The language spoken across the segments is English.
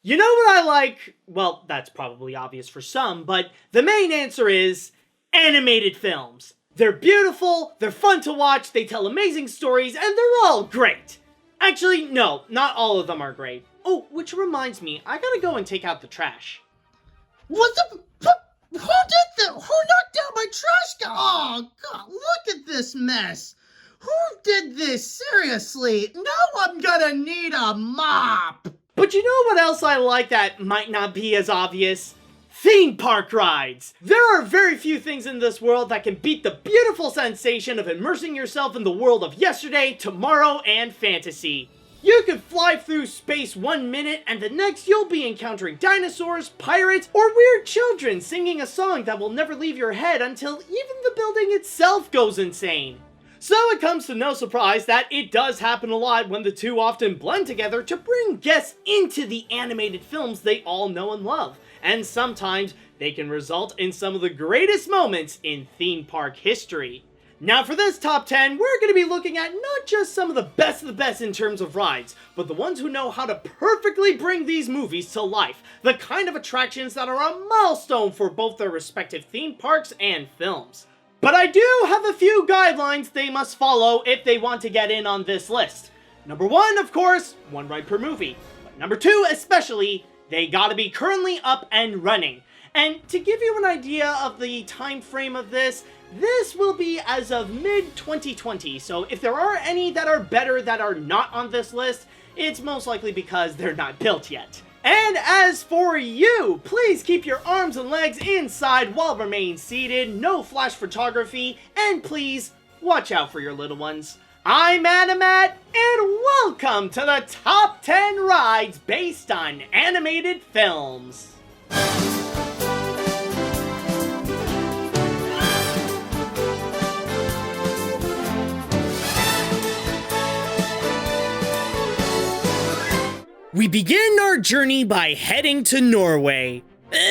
You know what I like? Well, that's probably obvious for some, but the main answer is animated films. They're beautiful, they're fun to watch, they tell amazing stories, and they're all great. Actually, no, not all of them are great. Oh, which reminds me, I gotta go and take out the trash. What the? Who did that? Who knocked down my trash can? Oh, God, look at this mess. Who did this? Seriously, now I'm gonna need a mop. But you know what else I like that might not be as obvious? Theme park rides! There are very few things in this world that can beat the beautiful sensation of immersing yourself in the world of yesterday, tomorrow, and fantasy. You could fly through space 1 minute and the next you'll be encountering dinosaurs, pirates, or weird children singing a song that will never leave your head until even the building itself goes insane. So it comes to no surprise that it does happen a lot when the two often blend together to bring guests into the animated films they all know and love. And sometimes they can result in some of the greatest moments in theme park history. Now for this top 10, we're going to be looking at not just some of the best in terms of rides, but the ones who know how to perfectly bring these movies to life. The kind of attractions that are a milestone for both their respective theme parks and films. But I do have a few guidelines they must follow if they want to get in on this list. Number 1, of course, 1 ride per movie. But number 2, especially, they gotta be currently up and running. And to give you an idea of the time frame of this will be as of mid-2020, so if there are any that are better that are not on this list, it's most likely because they're not built yet. And as for you, please keep your arms and legs inside while remaining seated, no flash photography, and please watch out for your little ones. I'm Animat, and welcome to the top 10 rides based on animated films. We begin our journey by heading to Norway.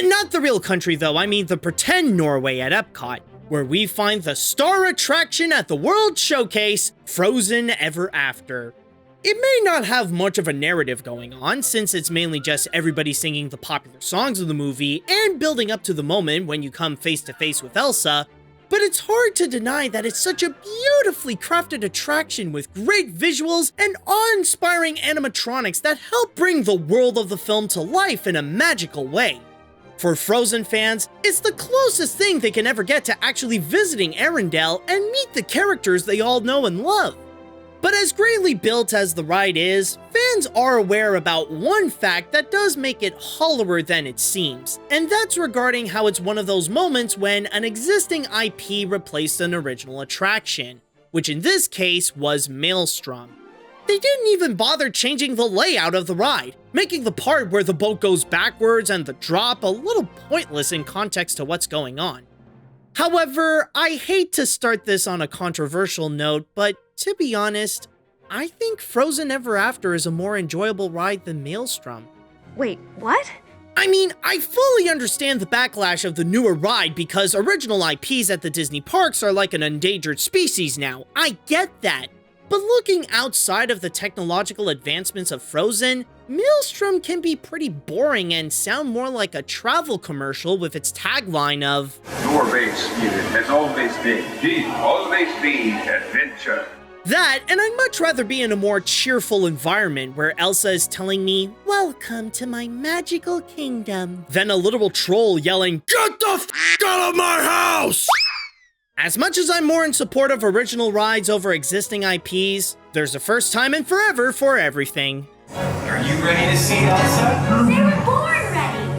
Not the real country though, I mean the pretend Norway at Epcot, where we find the star attraction at the World Showcase, Frozen Ever After. It may not have much of a narrative going on, since it's mainly just everybody singing the popular songs of the movie and building up to the moment when you come face to face with Elsa, but it's hard to deny that it's such a beautifully crafted attraction with great visuals and awe-inspiring animatronics that help bring the world of the film to life in a magical way. For Frozen fans, it's the closest thing they can ever get to actually visiting Arendelle and meet the characters they all know and love. But as greatly built as the ride is, fans are aware about one fact that does make it hollower than it seems, and that's regarding how it's one of those moments when an existing IP replaced an original attraction, which in this case was Maelstrom. They didn't even bother changing the layout of the ride, making the part where the boat goes backwards and the drop a little pointless in context to what's going on. However, I hate to start this on a controversial note, but to be honest, I think Frozen Ever After is a more enjoyable ride than Maelstrom. Wait, what? I mean, I fully understand the backlash of the newer ride because original IPs at the Disney parks are like an endangered species now. I get that. But looking outside of the technological advancements of Frozen, Maelstrom can be pretty boring and sound more like a travel commercial with its tagline of Norway's spirit has always been, will always be adventure. That, and I'd much rather be in a more cheerful environment where Elsa is telling me, "Welcome to my magical kingdom," than a literal troll yelling, "Get the f*** out of my house!" As much as I'm more in support of original rides over existing IPs, there's a first time and forever for everything. Are you ready to see Elsa? They were born ready!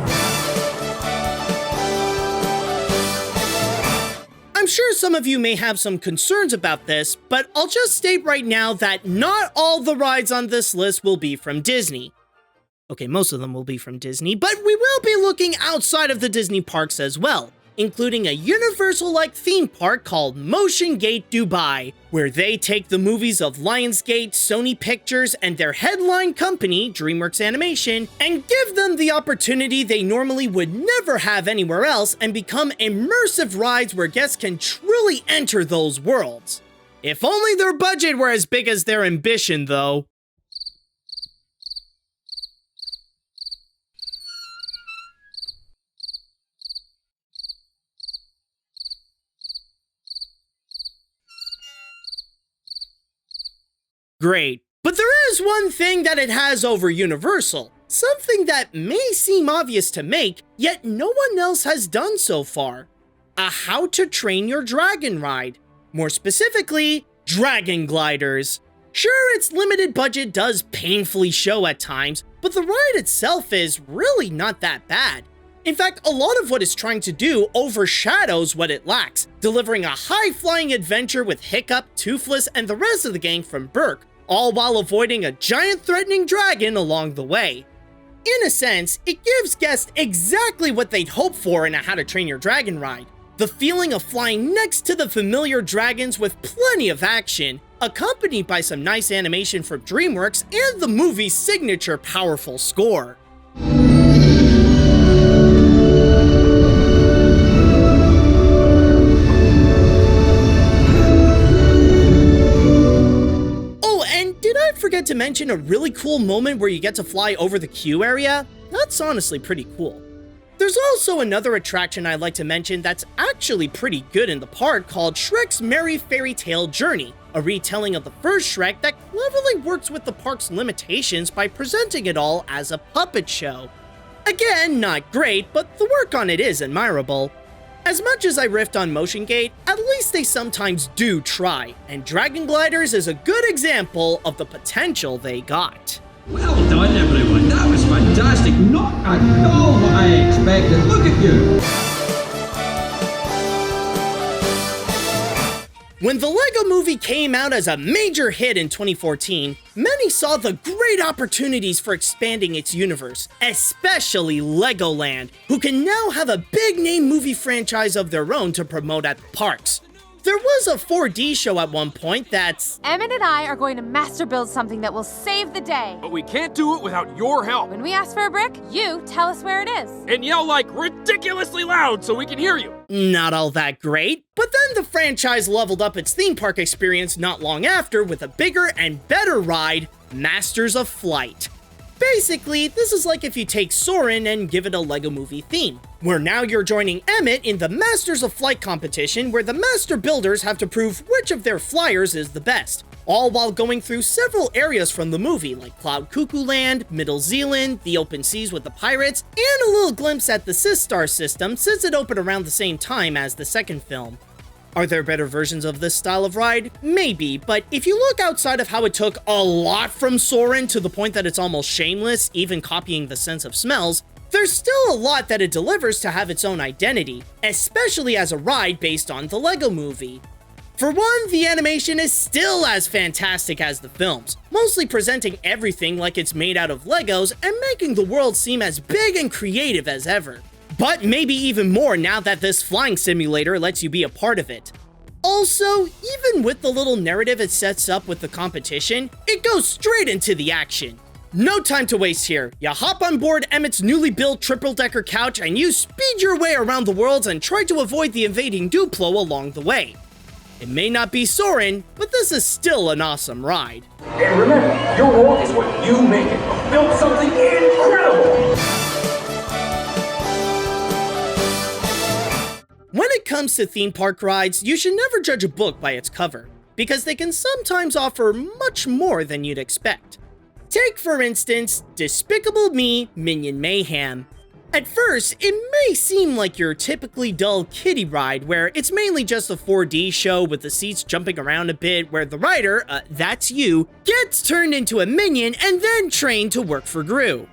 I'm sure some of you may have some concerns about this, but I'll just state right now that not all the rides on this list will be from Disney. Okay, most of them will be from Disney, but we will be looking outside of the Disney parks as well, including a Universal-like theme park called Motion Gate Dubai, where they take the movies of Lionsgate, Sony Pictures, and their headline company, DreamWorks Animation, and give them the opportunity they normally would never have anywhere else and become immersive rides where guests can truly enter those worlds. If only their budget were as big as their ambition, though. great. But there is one thing that it has over Universal. Something that may seem obvious to make, yet no one else has done so far. A How to Train Your Dragon ride. More specifically, dragon gliders. Sure, its limited budget does painfully show at times, but the ride itself is really not that bad. In fact, a lot of what it's trying to do overshadows what it lacks, delivering a high-flying adventure with Hiccup, Toothless, and the rest of the gang from Berk, all while avoiding a giant threatening dragon along the way. In a sense, it gives guests exactly what they'd hope for in a How to Train Your Dragon ride. The feeling of flying next to the familiar dragons with plenty of action, accompanied by some nice animation from DreamWorks and the movie's signature powerful score. Forget to mention a really cool moment where you get to fly over the queue area. That's honestly pretty cool. There's also another attraction I'd like to mention that's actually pretty good in the park called Shrek's Merry Fairy Tale Journey, a retelling of the first Shrek that cleverly works with the park's limitations by presenting it all as a puppet show. Again, not great, but the work on it is admirable. As much as I riffed on Motion Gate, at least they sometimes do try, and Dragon Gliders is a good example of the potential they got. Well done, everyone. That was fantastic. Not at all what I expected. Look at you. When the LEGO Movie came out as a major hit in 2014, many saw the great opportunities for expanding its universe, especially Legoland, who can now have a big-name movie franchise of their own to promote at the parks. There was a 4D show at one point that's... Emmett and I are going to master build something that will save the day. But we can't do it without your help. When we ask for a brick, you tell us where it is. And yell like ridiculously loud so we can hear you. Not all that great, but then the franchise leveled up its theme park experience not long after with a bigger and better ride, Masters of Flight. Basically, this is like if you take Soarin' and give it a LEGO Movie theme, where now you're joining Emmett in the Masters of Flight competition where the master builders have to prove which of their flyers is the best, all while going through several areas from the movie like Cloud Cuckoo Land, Middle Zealand, the open seas with the pirates, and a little glimpse at the Sistar system since it opened around the same time as the second film. Are there better versions of this style of ride? Maybe, but if you look outside of how it took a lot from Soarin' to the point that it's almost shameless, even copying the sense of smells, there's still a lot that it delivers to have its own identity, especially as a ride based on the LEGO Movie. For one, the animation is still as fantastic as the films, mostly presenting everything like it's made out of Legos and making the world seem as big and creative as ever. But maybe even more now that this flying simulator lets you be a part of it. Also, even with the little narrative it sets up with the competition, it goes straight into the action. No time to waste here. You hop on board Emmett's newly built triple-decker couch and you speed your way around the worlds and try to avoid the invading Duplo along the way. It may not be Soarin', but this is still an awesome ride. And remember, your world is what you make it. Build something incredible! When it comes to theme park rides, you should never judge a book by its cover, because they can sometimes offer much more than you'd expect. Take, for instance, Despicable Me, Minion Mayhem. At first, it may seem like your typically dull kiddie ride where it's mainly just a 4D show with the seats jumping around a bit where the rider, that's you, gets turned into a minion and then trained to work for Gru.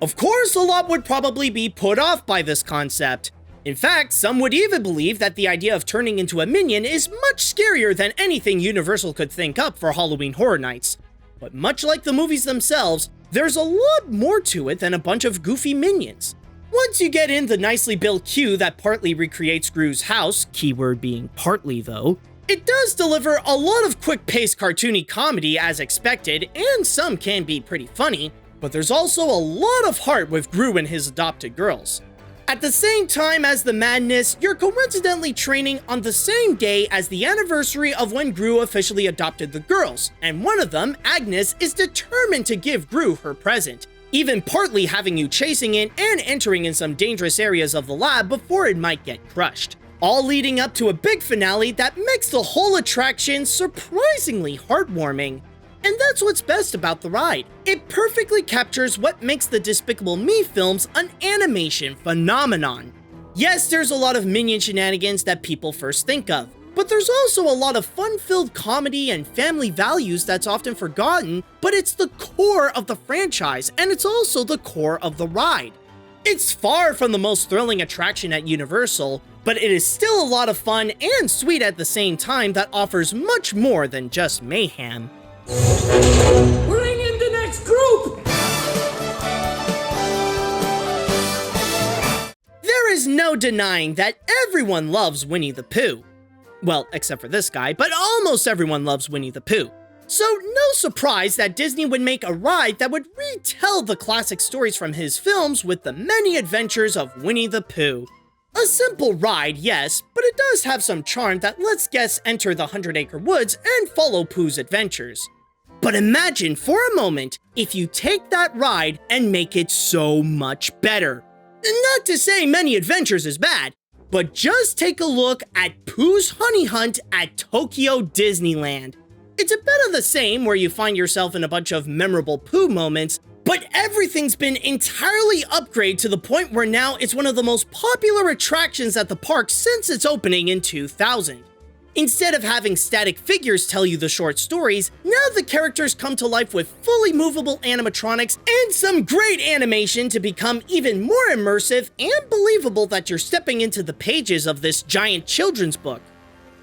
Of course, a lot would probably be put off by this concept. In fact, some would even believe that the idea of turning into a minion is much scarier than anything Universal could think up for Halloween Horror Nights. But much like the movies themselves, there's a lot more to it than a bunch of goofy minions. Once you get in the nicely built queue that partly recreates Gru's house, keyword being partly though, it does deliver a lot of quick-paced cartoony comedy as expected, and some can be pretty funny, but there's also a lot of heart with Gru and his adopted girls. At the same time as the madness, you're coincidentally training on the same day as the anniversary of when Gru officially adopted the girls, and one of them, Agnes, is determined to give Gru her present, even partly having you chasing it and entering in some dangerous areas of the lab before it might get crushed. All leading up to a big finale that makes the whole attraction surprisingly heartwarming. And that's what's best about the ride. It perfectly captures what makes the Despicable Me films an animation phenomenon. Yes, there's a lot of Minion shenanigans that people first think of, but there's also a lot of fun-filled comedy and family values that's often forgotten, but it's the core of the franchise, and it's also the core of the ride. It's far from the most thrilling attraction at Universal, but it is still a lot of fun and sweet at the same time that offers much more than just mayhem. Bring in the next group! There is no denying that everyone loves Winnie the Pooh. Well, except for this guy, but almost everyone loves Winnie the Pooh. So no surprise that Disney would make a ride that would retell the classic stories from his films with the many adventures of Winnie the Pooh. A simple ride, yes, but it does have some charm that lets guests enter the 100-acre woods and follow Pooh's adventures. But imagine for a moment if you take that ride and make it so much better. Not to say Many Adventures is bad, but just take a look at Pooh's Honey Hunt at Tokyo Disneyland. It's a bit of the same where you find yourself in a bunch of memorable Pooh moments, but everything's been entirely upgraded to the point where now it's one of the most popular attractions at the park since its opening in 2000. Instead of having static figures tell you the short stories, now the characters come to life with fully movable animatronics and some great animation to become even more immersive and believable that you're stepping into the pages of this giant children's book.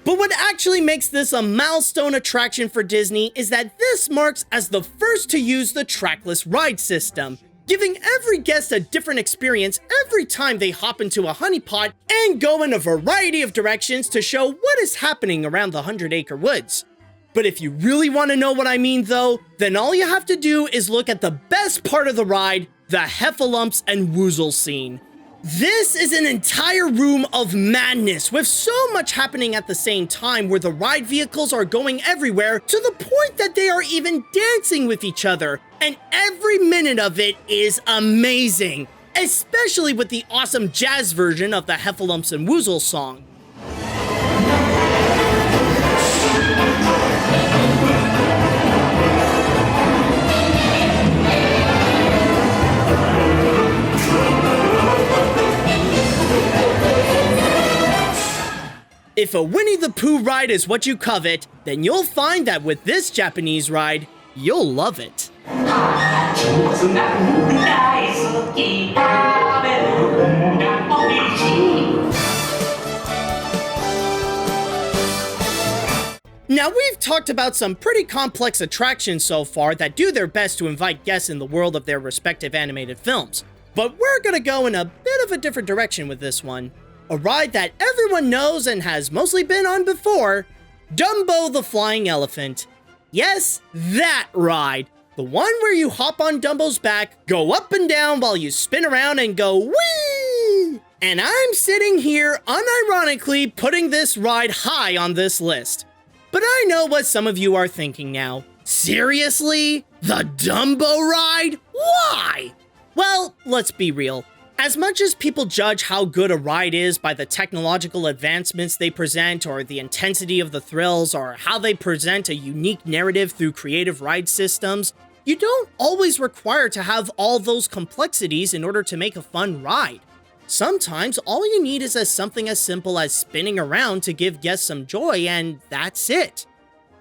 But what actually makes this a milestone attraction for Disney is that this marks as the first to use the trackless ride system, giving every guest a different experience every time they hop into a honey pot and go in a variety of directions to show what is happening around the 100-acre woods. But if you really want to know what I mean though, then all you have to do is look at the best part of the ride, the Heffalumps and Woozle scene. This is an entire room of madness with so much happening at the same time where the ride vehicles are going everywhere to the point that they are even dancing with each other, and every minute of it is amazing, especially with the awesome jazz version of the Heffalumps and Woozle song. If a Winnie the Pooh ride is what you covet, then you'll find that with this Japanese ride, you'll love it. Now, we've talked about some pretty complex attractions so far that do their best to invite guests in the world of their respective animated films, but we're gonna go in a bit of a different direction with this one. A ride that everyone knows and has mostly been on before, Dumbo the Flying Elephant. Yes, that ride. The one where you hop on Dumbo's back, go up and down while you spin around and go whee! And I'm sitting here unironically putting this ride high on this list. But I know what some of you are thinking now. Seriously? The Dumbo ride? Why? Well, let's be real. As much as people judge how good a ride is by the technological advancements they present, or the intensity of the thrills, or how they present a unique narrative through creative ride systems, you don't always require to have all those complexities in order to make a fun ride. Sometimes all you need is something as simple as spinning around to give guests some joy, and that's it.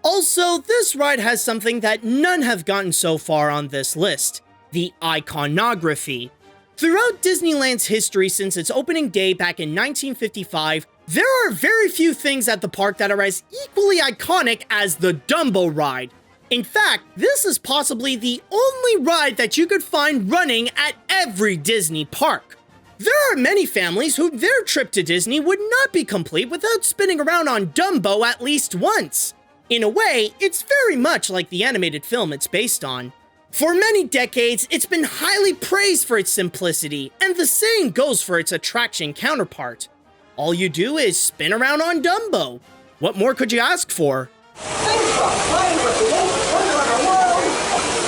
Also, this ride has something that none have gotten so far on this list: the iconography. Throughout Disneyland's history since its opening day back in 1955, there are very few things at the park that are as equally iconic as the Dumbo ride. In fact, this is possibly the only ride that you could find running at every Disney park. There are many families who their trip to Disney would not be complete without spinning around on Dumbo at least once. In a way, it's very much like the animated film it's based on. For many decades, it's been highly praised for its simplicity, and the same goes for its attraction counterpart. All you do is spin around on Dumbo. What more could you ask for? Thanks for playing with the most wonder world,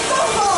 Dumbo!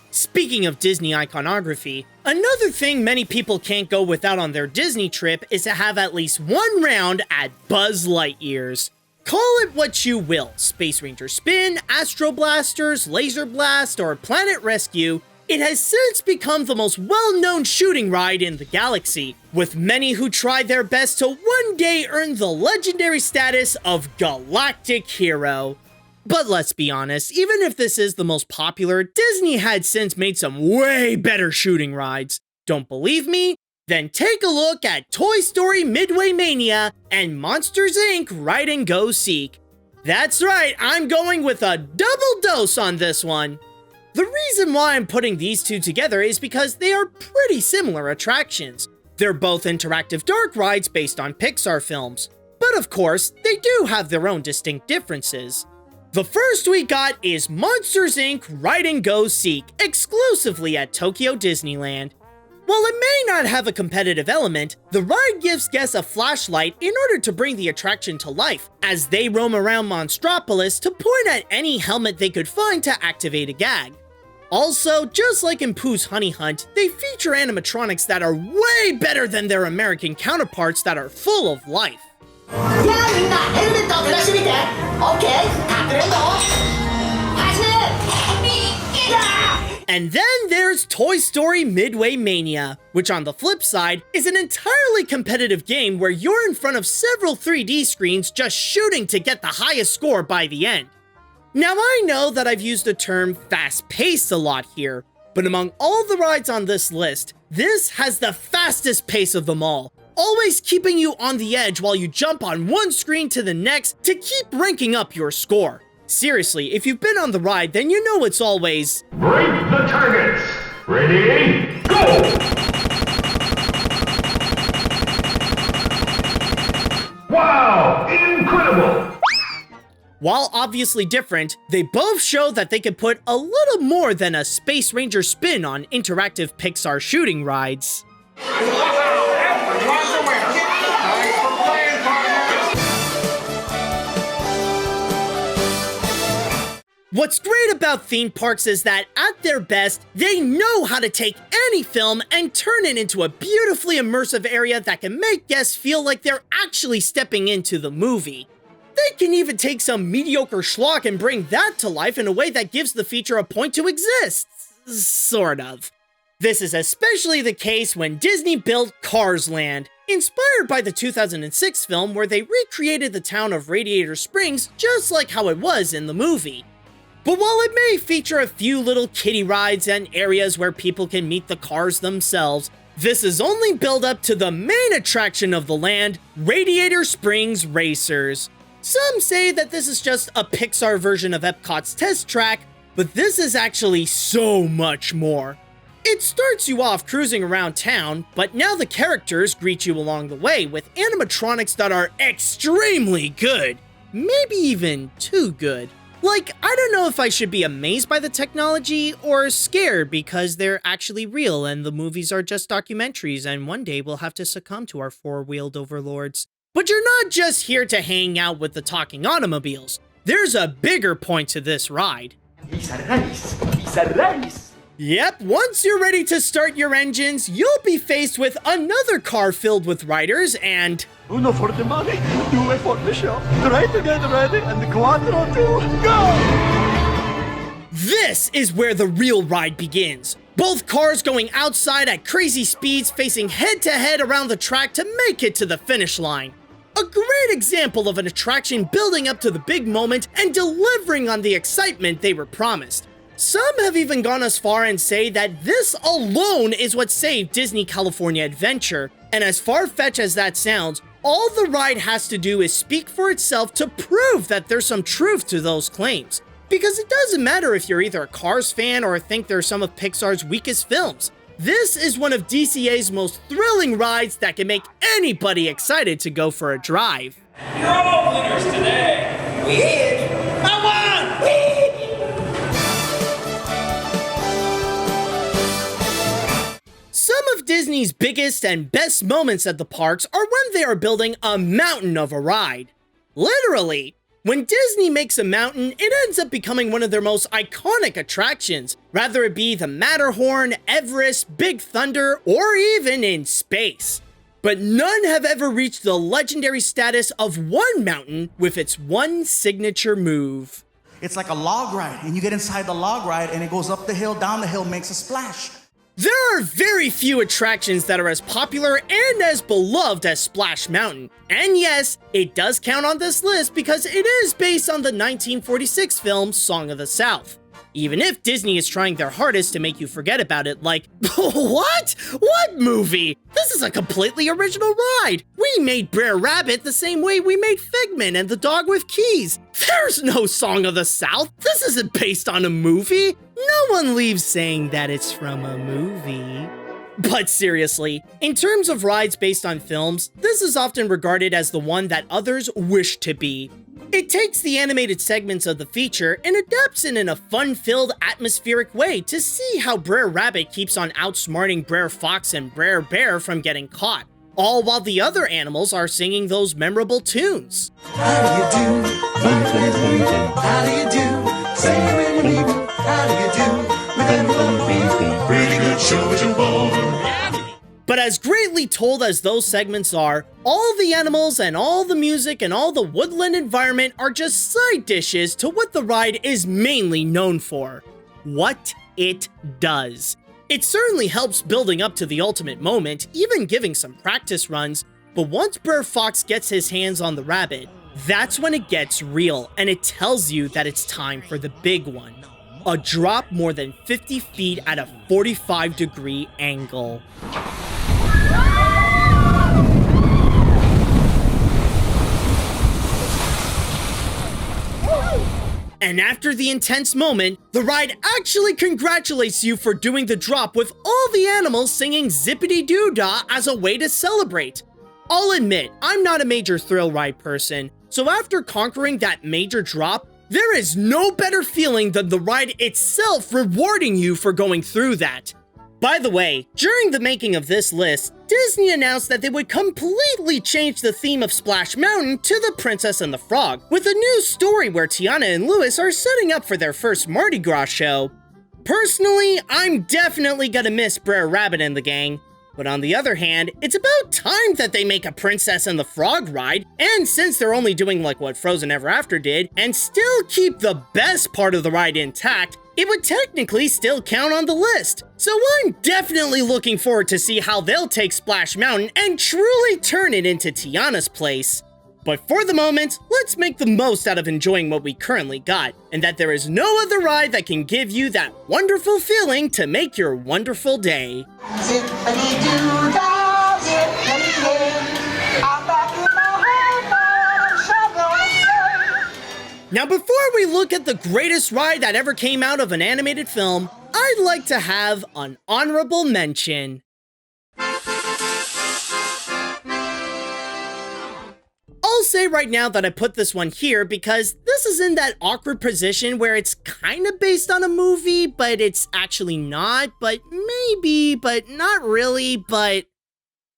Speaking speaking of Disney iconography, another thing many people can't go without on their Disney trip is to have at least one round at Buzz Lightyear's. Call it what you will, Space Ranger Spin, Astro Blasters, Laser Blast, or Planet Rescue, it has since become the most well-known shooting ride in the galaxy, with many who try their best to one day earn the legendary status of Galactic Hero. But let's be honest, even if this is the most popular, Disney had since made some way better shooting rides. Don't believe me? Then take a look at Toy Story Midway Mania and Monsters Inc. Ride and Go Seek. That's right, I'm going with a double dose on this one. The reason why I'm putting these two together is because they are pretty similar attractions. They're both interactive dark rides based on Pixar films. But of course, they do have their own distinct differences. The first we got is Monsters Inc. Ride and Go Seek, exclusively at Tokyo Disneyland. While it may not have a competitive element, the ride gives guests a flashlight in order to bring the attraction to life, as they roam around Monstropolis to point at any helmet they could find to activate a gag. Also, just like in Pooh's Honey Hunt, they feature animatronics that are way better than their American counterparts that are full of life. And then there's Toy Story Midway Mania, which on the flip side is an entirely competitive game where you're in front of several 3D screens just shooting to get the highest score by the end. Now I know that I've used the term fast-paced a lot here, but among all the rides on this list, this has the fastest pace of them all, always keeping you on the edge while you jump on one screen to the next to keep ranking up your score. Seriously, if you've been on the ride, then you know it's always... Break the targets! Ready, go! Wow! Incredible! While obviously different, they both show that they can put a little more than a Space Ranger spin on interactive Pixar shooting rides. What's great about theme parks is that, at their best, they know how to take any film and turn it into a beautifully immersive area that can make guests feel like they're actually stepping into the movie. They can even take some mediocre schlock and bring that to life in a way that gives the feature a point to exist. Sort of. This is especially the case when Disney built Cars Land, inspired by the 2006 film where they recreated the town of Radiator Springs just like how it was in the movie. But while it may feature a few little kiddie rides and areas where people can meet the cars themselves, this is only built up to the main attraction of the land, Radiator Springs Racers. Some say that this is just a Pixar version of Epcot's test track, but this is actually so much more. It starts you off cruising around town, but now the characters greet you along the way with animatronics that are extremely good. Maybe even too good. Like, I don't know if I should be amazed by the technology or scared because they're actually real and the movies are just documentaries and one day we'll have to succumb to our four-wheeled overlords. But you're not just here to hang out with the talking automobiles. There's a bigger point to this ride. It's a race. It's a race. Yep, once you're ready to start your engines, you'll be faced with another car filled with riders and... Uno for the money, due for the show. Try to get ready and the quattro to go! This is where the real ride begins. Both cars going outside at crazy speeds, facing head-to-head around the track to make it to the finish line. A great example of an attraction building up to the big moment and delivering on the excitement they were promised. Some have even gone as far and say that this alone is what saved Disney California Adventure, and as far-fetched as that sounds, all the ride has to do is speak for itself to prove that there's some truth to those claims. Because it doesn't matter if you're either a Cars fan or think they're some of Pixar's weakest films. This is one of DCA's most thrilling rides that can make anybody excited to go for a drive. You're all winners today. We I won! Some of Disney's biggest and best moments at the parks are when they are building a mountain of a ride. Literally. When Disney makes a mountain, it ends up becoming one of their most iconic attractions, whether it be the Matterhorn, Everest, Big Thunder, or even in space. But none have ever reached the legendary status of one mountain with its one signature move. It's like a log ride, and you get inside the log ride, and it goes up the hill, down the hill, makes a splash. There are very few attractions that are as popular and as beloved as Splash Mountain. And yes, it does count on this list because it is based on the 1946 film Song of the South. Even if Disney is trying their hardest to make you forget about it, like, what? What movie? This is a completely original ride. We made Brer Rabbit the same way we made Figment and the Dog with Keys. There's no Song of the South. This isn't based on a movie. No one leaves saying that it's from a movie. But seriously, in terms of rides based on films, this is often regarded as the one that others wish to be. It takes the animated segments of the feature and adapts it in a fun-filled, atmospheric way to see how Brer Rabbit keeps on outsmarting Brer Fox and Brer Bear from getting caught, all while the other animals are singing those memorable tunes. How do you do? How do you do? Say when you leave. How do you do? With everyone, pretty good show as you're born. But as greatly told as those segments are, all the animals and all the music and all the woodland environment are just side dishes to what the ride is mainly known for: what it does. It certainly helps building up to the ultimate moment, even giving some practice runs, but once Brer Fox gets his hands on the rabbit, that's when it gets real, and it tells you that it's time for the big one. A drop more than 50 feet at a 45-degree angle. And after the intense moment, the ride actually congratulates you for doing the drop with all the animals singing Zippity-Doo-Dah as a way to celebrate. I'll admit, I'm not a major thrill ride person, so after conquering that major drop, there is no better feeling than the ride itself rewarding you for going through that. By the way, during the making of this list, Disney announced that they would completely change the theme of Splash Mountain to The Princess and the Frog, with a new story where Tiana and Louis are setting up for their first Mardi Gras show. Personally, I'm definitely gonna miss Brer Rabbit and the gang. But on the other hand, it's about time that they make a Princess and the Frog ride, and since they're only doing like what Frozen Ever After did, and still keep the best part of the ride intact, it would technically still count on the list. So I'm definitely looking forward to see how they'll take Splash Mountain and truly turn it into Tiana's place. But for the moment, let's make the most out of enjoying what we currently got, and that there is no other ride that can give you that wonderful feeling to make your wonderful day. Zippity-doo-dah, zippity-yay. I'm back in my home, I'm gonna stay. Now before we look at the greatest ride that ever came out of an animated film, I'd like to have an honorable mention. I'll say right now that I put this one here because this is in that awkward position where it's kind of based on a movie, but it's actually not, but maybe, but not really, but...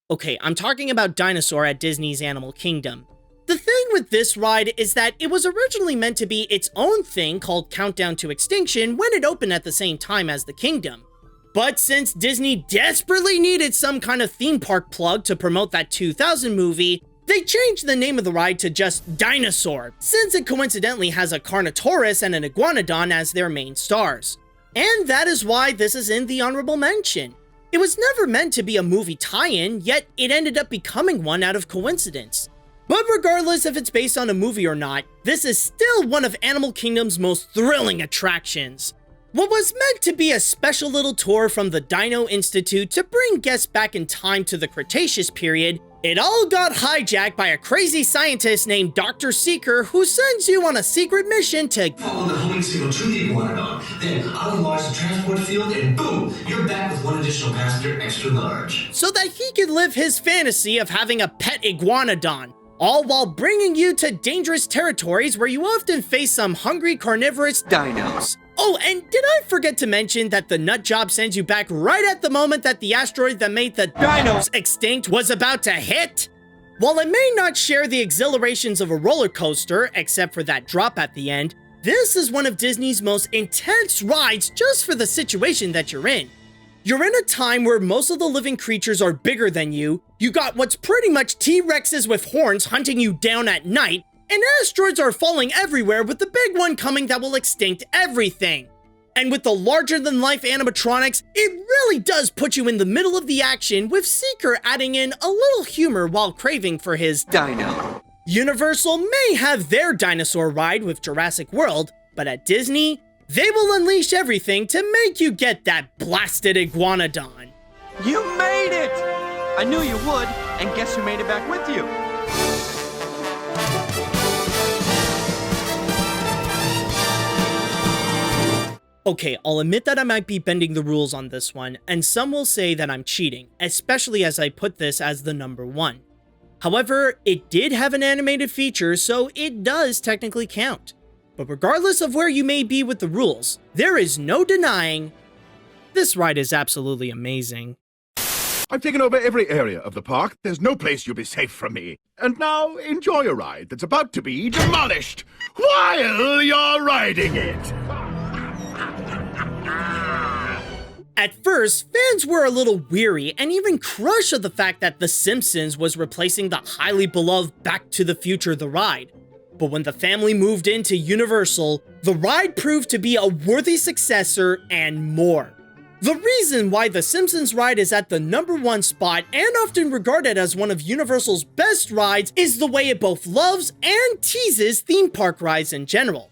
Okay, I'm talking about Dinosaur at Disney's Animal Kingdom. The thing with this ride is that it was originally meant to be its own thing called Countdown to Extinction when it opened at the same time as the Kingdom. But since Disney desperately needed some kind of theme park plug to promote that 2000 movie, they changed the name of the ride to just Dinosaur, since it coincidentally has a Carnotaurus and an Iguanodon as their main stars. And that is why this is in the honorable mention. It was never meant to be a movie tie-in, yet it ended up becoming one out of coincidence. But regardless if it's based on a movie or not, this is still one of Animal Kingdom's most thrilling attractions. What was meant to be a special little tour from the Dino Institute to bring guests back in time to the Cretaceous period, it all got hijacked by a crazy scientist named Dr. Seeker who sends you on a secret mission to follow the homing signal to the Iguanodon. Then I'll enlarge the transport field and boom, you're back with one additional passenger extra large. So that he could live his fantasy of having a pet Iguanodon, all while bringing you to dangerous territories where you often face some hungry carnivorous dinos. Oh, and did I forget to mention that the nut job sends you back right at the moment that the asteroid that made the dinos extinct was about to hit? While it may not share the exhilarations of a roller coaster, except for that drop at the end, this is one of Disney's most intense rides just for the situation that you're in. You're in a time where most of the living creatures are bigger than you got what's pretty much T-Rexes with horns hunting you down at night, and asteroids are falling everywhere with the big one coming that will extinct everything. And with the larger-than-life animatronics, it really does put you in the middle of the action, with Seeker adding in a little humor while craving for his dino. Universal may have their dinosaur ride with Jurassic World, but at Disney, they will unleash everything to make you get that blasted iguanodon. You made it! I knew you would, and guess who made it back with you? Okay, I'll admit that I might be bending the rules on this one, and some will say that I'm cheating, especially as I put this as the number 1. However, it did have an animated feature, so it does technically count. But regardless of where you may be with the rules, there is no denying this ride is absolutely amazing. I've taken over every area of the park. There's no place you'll be safe from me. And now, enjoy a ride that's about to be demolished while you're riding it. At first, fans were a little weary and even crushed of the fact that The Simpsons was replacing the highly beloved Back to the Future the ride. But when the family moved into Universal, the ride proved to be a worthy successor and more. The reason why The Simpsons ride is at the number 1 spot and often regarded as one of Universal's best rides is the way it both loves and teases theme park rides in general.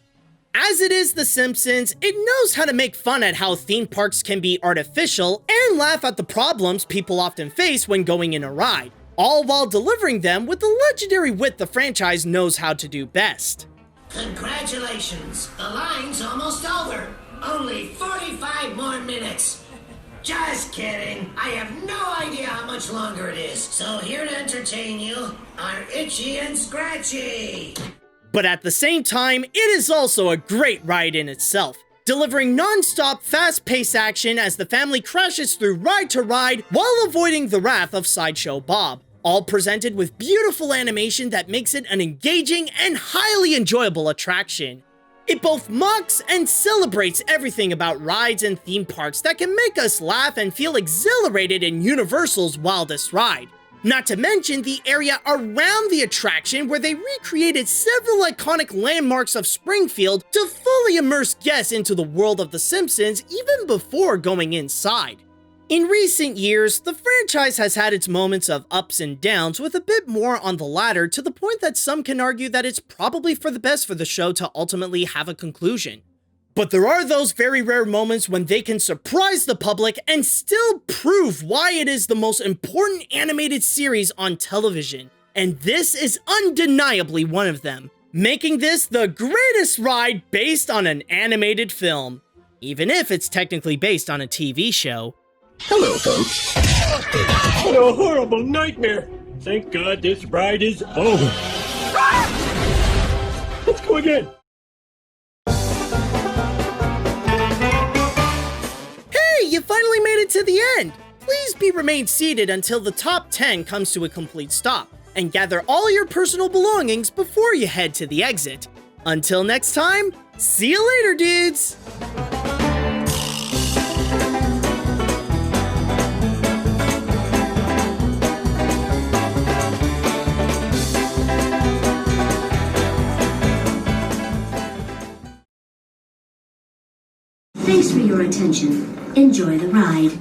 As it is The Simpsons, it knows how to make fun at how theme parks can be artificial and laugh at the problems people often face when going in a ride, all while delivering them with the legendary wit the franchise knows how to do best. Congratulations, the line's almost over. Only 45 more minutes. Just kidding. I have no idea how much longer it is. So here to entertain you are Itchy and Scratchy. But at the same time, it is also a great ride in itself, delivering non-stop fast-paced action as the family crashes through ride to ride while avoiding the wrath of Sideshow Bob, all presented with beautiful animation that makes it an engaging and highly enjoyable attraction. It both mocks and celebrates everything about rides and theme parks that can make us laugh and feel exhilarated in Universal's wildest ride. Not to mention the area around the attraction where they recreated several iconic landmarks of Springfield to fully immerse guests into the world of The Simpsons even before going inside. In recent years, the franchise has had its moments of ups and downs, with a bit more on the latter, to the point that some can argue that it's probably for the best for the show to ultimately have a conclusion. But there are those very rare moments when they can surprise the public and still prove why it is the most important animated series on television. And this is undeniably one of them, making this the greatest ride based on an animated film, even if it's technically based on a TV show. Hello, folks. What a horrible nightmare. Thank God this ride is over. Let's go again. You finally made it to the end! Please remain seated until the top 10 comes to a complete stop, and gather all your personal belongings before you head to the exit. Until next time, see you later, dudes! Thanks for your attention. Enjoy the ride.